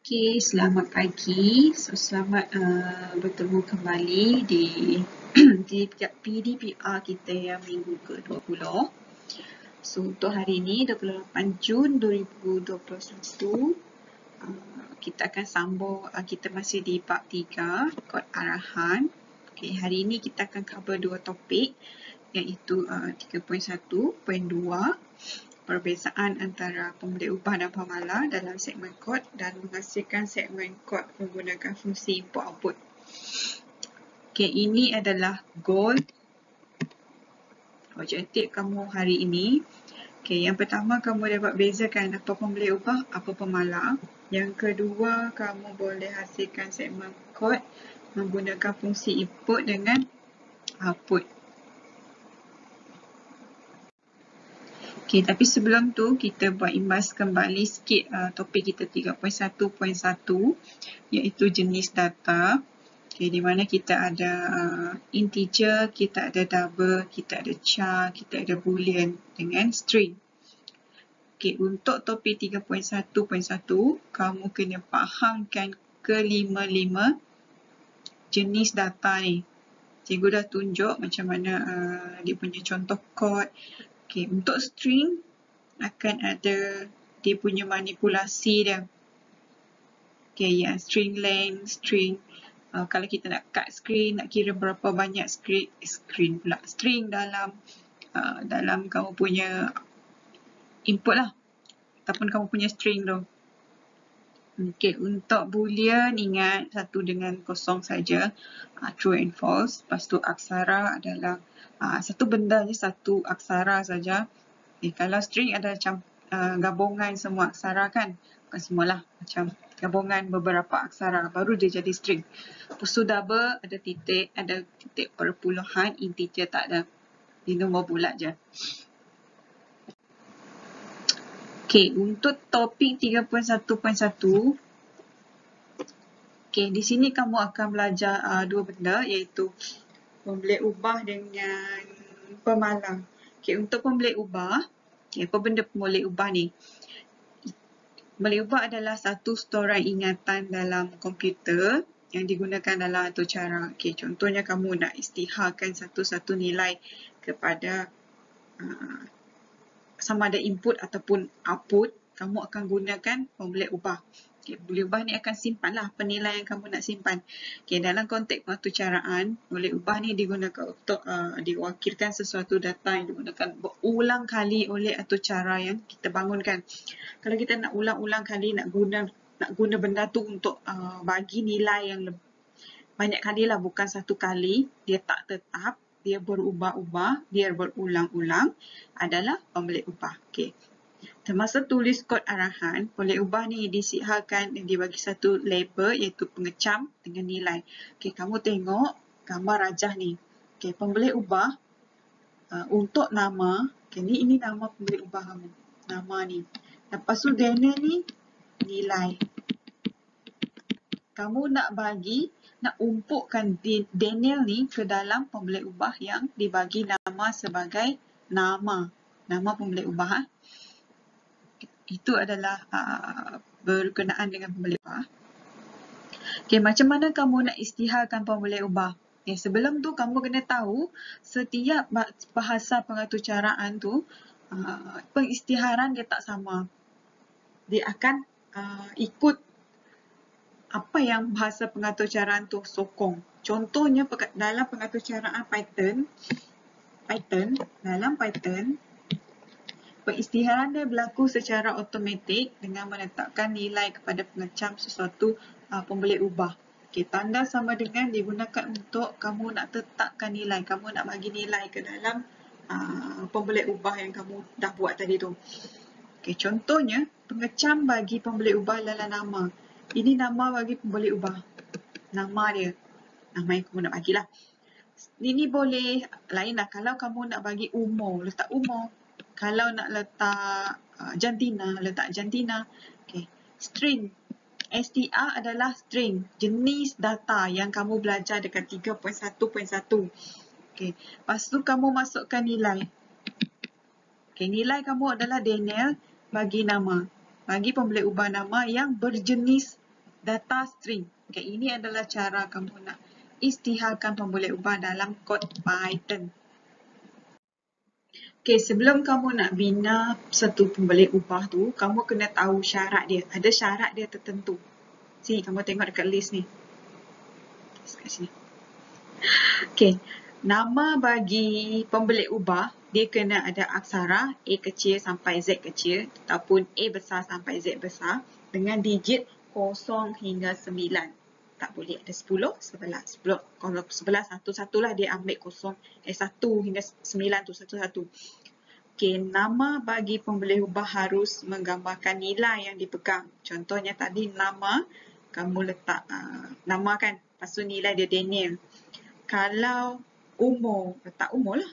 Okey, selamat pagi. Selamat bertemu kembali di di PDPR kita yang minggu ke-20. So, untuk hari ini 28 Jun 2021, kita akan sambung, kita masih di bab 3, kod arahan. Okey, hari ini kita akan cover dua topik, iaitu 3.1, poin 2. Perbezaan antara pembeli ubah dan pemalar dalam segmen kod dan menghasilkan segmen kod menggunakan fungsi input output. Okey, ini adalah goal objektif kamu hari ini. Okey, yang pertama kamu dapat bezakan apa pembeli ubah, apa pemalar. Yang kedua, kamu boleh hasilkan segmen kod menggunakan fungsi input dengan output. Okey, tapi sebelum tu kita buat imbas kembali sikit topik kita 3.1.1, iaitu jenis data. Okey, di mana kita ada integer, kita ada double, kita ada char, kita ada boolean dengan string. Okey, untuk topik 3.1.1, kamu kena fahamkan kelima-lima jenis data ni. Cikgu dah tunjuk macam mana dia punya contoh kod. Okey, untuk string akan ada dia punya manipulasi dia. Okey, yang string length, string kalau kita nak cut screen, nak kira berapa banyak string dalam kamu punya input lah, ataupun kamu punya string tu. Okey, untuk boolean ingat satu dengan kosong saja, true and false. Lepas tu aksara adalah satu benda je, satu aksara saja. Okay, kalau string ada macam gabungan semua aksara kan, bukan semualah, macam gabungan beberapa aksara baru dia jadi string. Lepas tu double ada titik perpuluhan, integer tak ada, di nombor bulat je. Okey, untuk topik 3.1.1, okey, di sini kamu akan belajar dua benda, iaitu pembeli ubah dengan pemalar. Okey, untuk pembeli ubah, apa benda pembeli ubah ni? Pembeli ubah adalah satu storan ingatan dalam komputer yang digunakan dalam atur cara. Okey, contohnya kamu nak isytiharkan satu-satu nilai kepada sama ada input ataupun output, kamu akan gunakan pembeli ubah. Okay, pembeli ubah ni akan simpanlah penilaian yang kamu nak simpan. Okay, dalam konteks pengaturcaraan, pembeli ubah ni digunakan untuk diwakilkan sesuatu data yang digunakan berulang kali oleh atur cara yang kita bangunkan. Kalau kita nak ulang-ulang kali nak guna benda tu untuk bagi nilai yang banyak kali lah, bukan satu kali, dia tak tetap, dia berubah-ubah, dia berulang-ulang, adalah pembeli ubah. Okey. Semasa tulis kod arahan, pembeli ubah ni disiharkan dan dibagi satu label, iaitu pengecam dengan nilai. Okey, kamu tengok gambar rajah ni. Okey, pembeli ubah untuk nama, okey, ini nama pembeli ubah kamu. Nama ni. Lepas tu Daniel ni nilai. Kamu nak umpukkan Daniel ni ke dalam pembeli ubah yang dibagi nama sebagai nama pembeli ubah. Itu adalah berkenaan dengan pembeli ubah. Okey, macam mana kamu nak isytiharkan pembeli ubah? Okay, sebelum tu kamu kena tahu setiap bahasa pengaturcaraan tu pengisytiharan dia tak sama. Dia akan ikut apa yang bahasa pengaturcaraan tu sokong. Contohnya dalam pengaturcaraan Python, dalam Python, pengisytiharan dia berlaku secara automatik dengan menetapkan nilai kepada pengecam sesuatu pembeli ubah. Okay, tanda sama dengan digunakan untuk kamu nak tetapkan nilai, kamu nak bagi nilai ke dalam pembeli ubah yang kamu dah buat tadi tu. Okay, contohnya, pengecam bagi pembeli ubah adalah nama. Ini nama bagi pembeli ubah. Nama dia. Nama yang kamu nak bagilah. Ini boleh lainlah. Kalau kamu nak bagi umur, letak umur. Kalau nak letak jantina, letak jantina. Okay. String. STR adalah string. Jenis data yang kamu belajar dekat 3.1.1. Okay. Lepas tu kamu masukkan nilai. Okay. Nilai kamu adalah Daniel bagi nama. Bagi pembeli ubah nama yang berjenis data string. Okay, ini adalah cara kamu nak isytiharkan pemboleh ubah dalam kod Python. Okay, sebelum kamu nak bina satu pemboleh ubah tu, kamu kena tahu syarat dia. Ada syarat dia tertentu. Sini, kamu tengok dekat list ni. Dekat sini. Okay, nama bagi pemboleh ubah, dia kena ada aksara A kecil sampai Z kecil ataupun A besar sampai Z besar dengan digit 0 hingga 9. Tak boleh ada 10, 11. Kalau 11, satu-satu lah dia ambil 1 hingga 9 tu satu-satu. Okey, nama bagi pemboleh ubah harus menggambarkan nilai yang dipegang. Contohnya tadi nama, kamu letak nama kan, lepas tu nilai dia Daniel. Kalau umur, letak umur lah.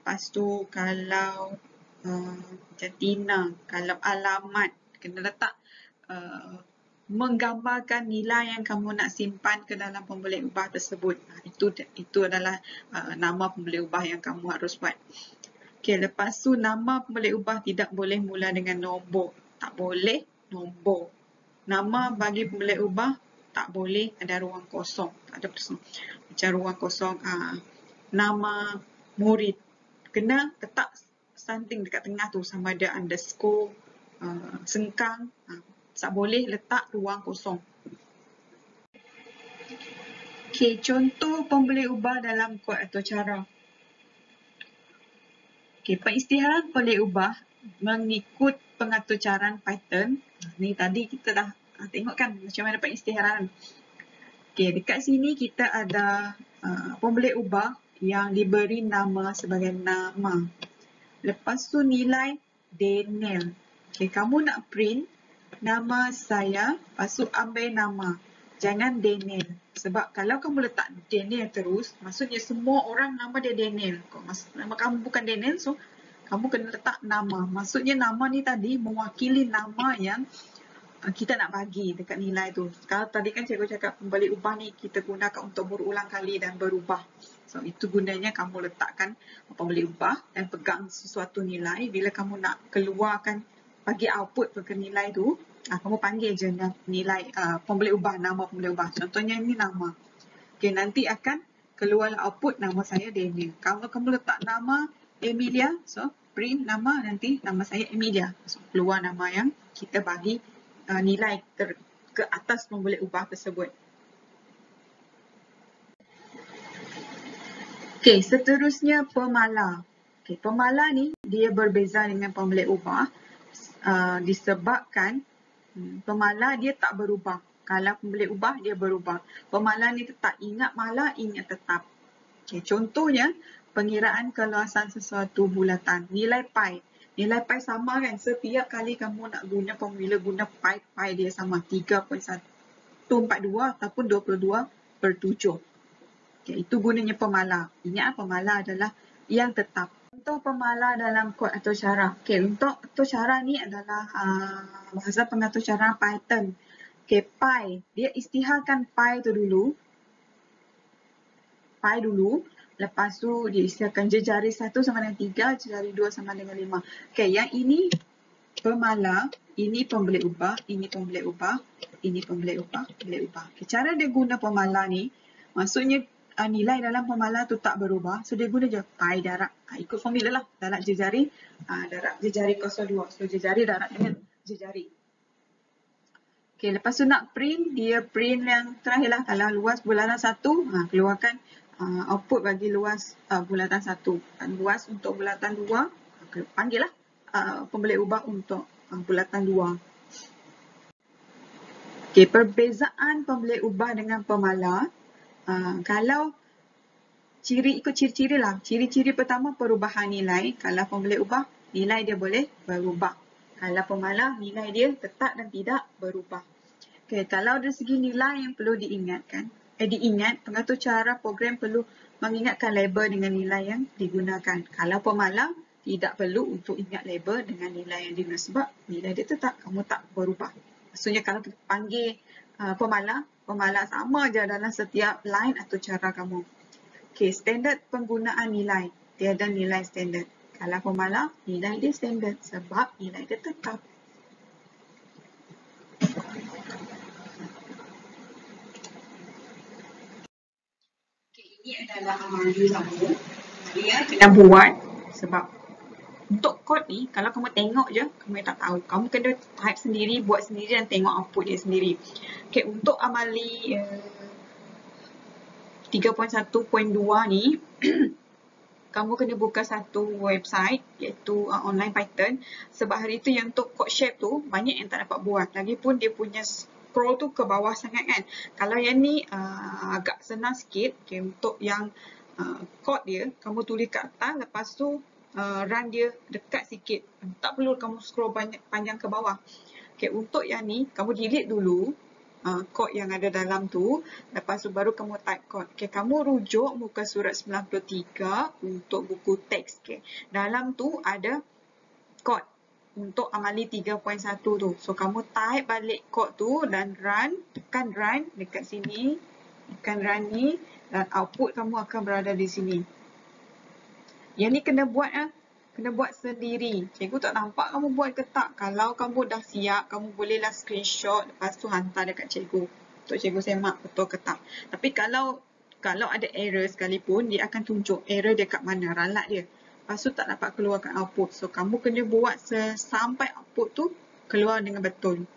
Lepas tu kalau macam Tina, kalau alamat, kena letak menggambarkan nilai yang kamu nak simpan ke dalam pemboleh ubah tersebut. Itu adalah nama pemboleh ubah yang kamu harus buat. Okey, lepas tu nama pemboleh ubah tidak boleh mula dengan nombor. Tak boleh nombor. Nama bagi pemboleh ubah tak boleh ada ruang kosong. Tak ada kosong. Macam ruang kosong nama murid. Kena letak something dekat tengah tu sama ada underscore, sengkang. Tak boleh letak ruang kosong. Okey, contoh pemboleh ubah dalam kod atau cara. Okey, pengisytiharan pemboleh ubah mengikut pengaturan Python. Ni tadi kita dah tengok kan macam mana pengisytiharan. Okey, dekat sini kita ada pemboleh ubah yang diberi nama sebagai nama. Lepas tu nilai Daniel. Okey, kamu nak print nama saya, lepas tu ambil nama. Jangan Daniel. Sebab kalau kamu letak Daniel terus, maksudnya semua orang nama dia Daniel. Nama kamu bukan Daniel, so kamu kena letak nama. Maksudnya nama ni tadi mewakili nama yang kita nak bagi dekat nilai tu. Kalau tadi kan cikgu cakap pemboleh ubah ni kita gunakan untuk berulang kali dan berubah. So itu gunanya kamu letakkan pemboleh ubah dan pegang sesuatu nilai. Bila kamu nak keluarkan, bagi output ke nilai tu, kamu panggil je nilai pemboleh ubah, nama pemboleh ubah. Contohnya ini nama. Okay, nanti akan keluar output nama saya Daniel. Kalau kamu letak nama Emilia, so print nama, nanti nama saya Emilia. So keluar nama yang kita bagi nilai ke atas pemboleh ubah tersebut. Okey, seterusnya pemala. Okey, pemala ni dia berbeza dengan pemboleh ubah disebabkan pemala dia tak berubah. Kalau pemboleh ubah dia berubah. Pemala ni tetap ingat mala, ingat tetap. Okey, contohnya pengiraan keluasan sesuatu bulatan. Nilai pi. Nilai pi sama kan? Setiap kali kamu nak guna formula guna pi, pi dia sama 3.142 ataupun 22/7. Okay, itu gunanya pemala. Ingat pemala adalah yang tetap. Contoh pemala dalam kod atau cara. Okay, untuk atur cara ni adalah bahasa pengatur cara Python. Okay, pi. Dia isytiharkan pi tu dulu. Pi dulu. Lepas tu dia isytiharkan jejari 1 sama dengan 3, jejari 2 sama dengan 5. Okay, yang ini pemala, ini pemboleh ubah, ini pemboleh ubah, ini pemboleh ubah, pemboleh ubah. Okay, cara dia guna pemala ni, maksudnya nilai dalam pemala tu tak berubah. So dia guna je pi darab. Ikut formula lah. Darab jejari, darab jejari 02. So jejari darab dengan jejari. Okay, lepas tu nak print, dia print yang terakhir lah. Kalau luas bulatan 1, keluarkan output bagi luas bulatan 1. Dan luas untuk bulatan 2, panggil lah pemboleh ubah untuk bulatan 2. Okay, perbezaan pemboleh ubah dengan pemala. Kalau ikut ciri-ciri lah. Ciri-ciri pertama perubahan nilai. Kalau pemboleh ubah, nilai dia boleh berubah. Kalau pemala, nilai dia tetap dan tidak berubah. Okay, kalau dari segi nilai yang perlu diingatkan, pengatur cara program perlu mengingatkan label dengan nilai yang digunakan. Kalau pemala, tidak perlu untuk ingat label dengan nilai yang digunakan sebab nilai dia tetap, kamu tak berubah. Maksudnya kalau kita panggil pemala sama je dalam setiap line atau cara kamu. Okey, standard penggunaan nilai. Dia ada nilai standard. Kalau pemala, nilai dia standard sebab nilai dia tetap. Ini adalah amali kamu. Dia kena buat sebab untuk kod ni, kalau kamu tengok je, kamu tak tahu. Kamu kena type sendiri, buat sendiri dan tengok output dia sendiri. Okay, untuk amali 3.1.2 ni, kamu kena buka satu website iaitu online Python. Sebab hari tu yang untuk code shape tu, banyak yang tak dapat buat. Lagipun dia punya scroll tu ke bawah sangat kan. Kalau yang ni agak senang sikit, okay, untuk yang code dia, kamu tulis kat atas, lepas tu run dia dekat sikit. Tak perlu kamu scroll panjang ke bawah. Okay, untuk yang ni, kamu delete dulu kod yang ada dalam tu. Lepas tu baru kamu type kod. Okay, kamu rujuk muka surat 93 untuk buku teks. Okay. Dalam tu ada kod untuk amali 3.1 tu. So, kamu type balik kod tu dan run. Tekan run dekat sini. Tekan run ni. Dan output kamu akan berada di sini. Yang ni kena buat sendiri. Cikgu tak nampak kamu buat ke tak. Kalau kamu dah siap, kamu bolehlah screenshot lepas tu hantar dekat cikgu. Untuk cikgu semak betul ke tak. Tapi kalau ada error sekalipun, dia akan tunjuk error dia kat mana, ralat dia. Lepas tu tak dapat keluarkan output. So kamu kena buat sampai output tu keluar dengan betul.